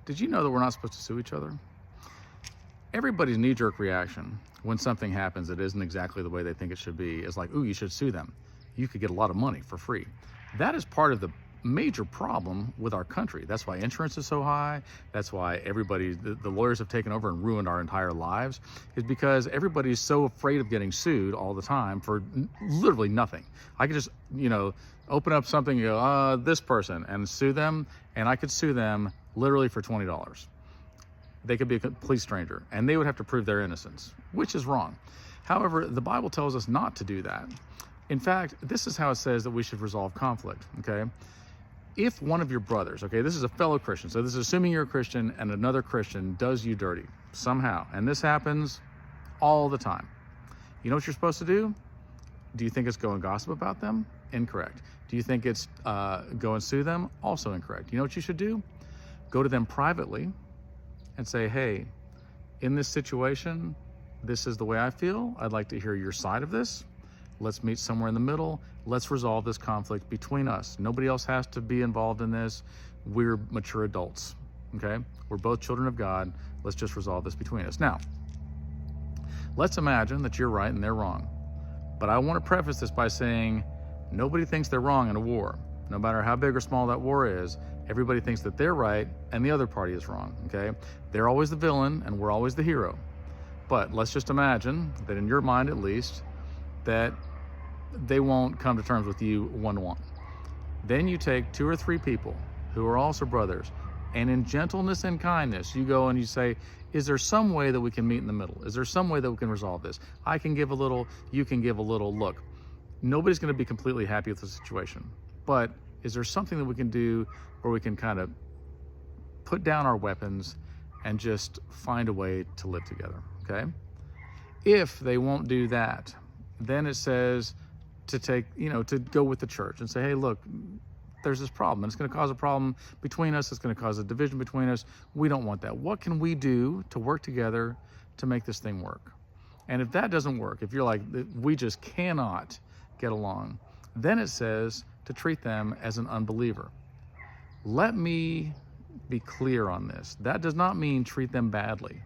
Did you know that we're not supposed to sue each other? Everybody's knee-jerk reaction when something happens that isn't exactly the way they think it should be is like, ooh, you should sue them. You could get a lot of money for free. That is part of the major problem with our country. That's why insurance is so high. That's why the lawyers have taken over and ruined our entire lives, is because everybody's so afraid of getting sued all the time for literally nothing. I could just, open up something, and go, this person, and sue them, and I could sue them literally for $20. They could be a complete stranger, and they would have to prove their innocence, which is wrong. However, the Bible tells us not to do that. In fact, this is how it says that we should resolve conflict, okay? If one of your brothers, okay, this is a fellow Christian, so this is assuming you're a Christian and another Christian does you dirty somehow, and this happens all the time. You know what you're supposed to do? Do you think it's go and gossip about them? Incorrect. Do you think it's go and sue them? Also incorrect. You know what you should do? Go to them privately and say, hey, in this situation, this is the way I feel. I'd like to hear your side of this. Let's meet somewhere in the middle. Let's resolve this conflict between us. Nobody else has to be involved in this. We're mature adults, okay? We're both children of God. Let's just resolve this between us. Now, let's imagine that you're right and they're wrong. But I want to preface this by saying nobody thinks they're wrong in a war. No matter how big or small that war is, everybody thinks that they're right and the other party is wrong, okay? They're always the villain and we're always the hero. But let's just imagine that in your mind at least, that they won't come to terms with you one-to-one. Then you take 2 or 3 people who are also brothers, and in gentleness and kindness, you go and you say, is there some way that we can meet in the middle? Is there some way that we can resolve this? I can give a little, you can give a little. Look, nobody's going to be completely happy with the situation, but is there something that we can do where we can kind of put down our weapons and just find a way to live together, okay? If they won't do that, then it says to take, to go with the church and say, hey, look, there's this problem, and it's going to cause a problem between us. It's going to cause a division between us. We don't want that. What can we do to work together to make this thing work? And if that doesn't work, if you're like, we just cannot get along, then it says to treat them as an unbeliever. Let me be clear on this. That does not mean treat them badly.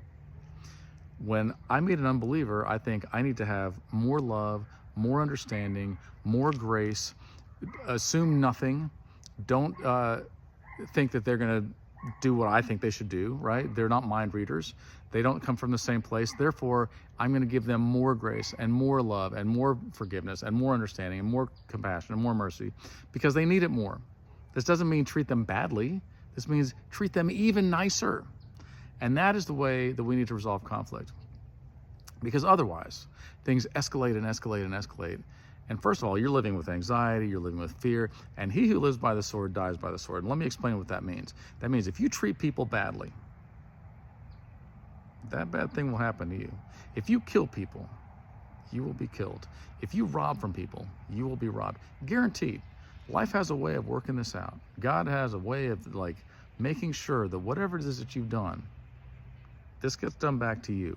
When I meet an unbeliever, I think I need to have more love, more understanding, more grace. Assume nothing. Don't think that they're going to do what I think they should do, right? They're not mind readers. They don't come from the same place. Therefore, I'm going to give them more grace and more love and more forgiveness and more understanding and more compassion and more mercy because they need it more. This doesn't mean treat them badly. This means treat them even nicer. And that is the way that we need to resolve conflict. Because otherwise, things escalate and escalate and escalate. And first of all, you're living with anxiety, you're living with fear, and he who lives by the sword dies by the sword. And let me explain what that means. That means if you treat people badly, that bad thing will happen to you. If you kill people, you will be killed. If you rob from people, you will be robbed. Guaranteed. Life has a way of working this out. God has a way of making sure that whatever it is that you've done, this gets done back to you.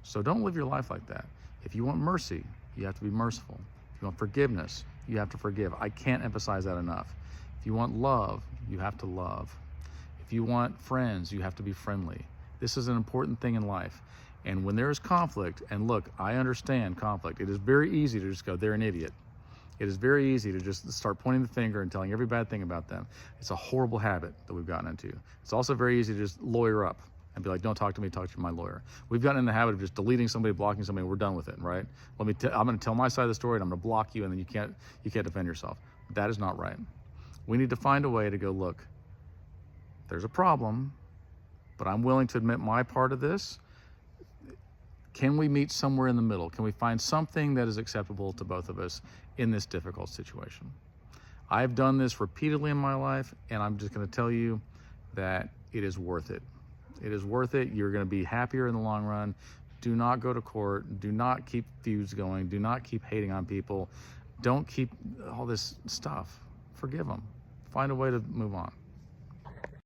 So don't live your life like that. If you want mercy, you have to be merciful. If you want forgiveness, you have to forgive. I can't emphasize that enough. If you want love, you have to love. If you want friends, you have to be friendly. This is an important thing in life. And when there is conflict, and look, I understand conflict. It is very easy to just go, they're an idiot. It is very easy to just start pointing the finger and telling every bad thing about them. It's a horrible habit that we've gotten into. It's also very easy to just lawyer up and be like, don't talk to me, talk to my lawyer. We've gotten in the habit of just deleting somebody, blocking somebody, and we're done with it, right? I'm going to tell my side of the story, and I'm going to block you, and then you can't defend yourself. That is not right. We need to find a way to go, look, there's a problem, but I'm willing to admit my part of this. Can we meet somewhere in the middle? Can we find something that is acceptable to both of us in this difficult situation? I've done this repeatedly in my life, and I'm just going to tell you that it is worth it. It is worth it. You're going to be happier in the long run. Do not go to court. Do not keep feuds going. Do not keep hating on people. Don't keep all this stuff. Forgive them. Find a way to move on.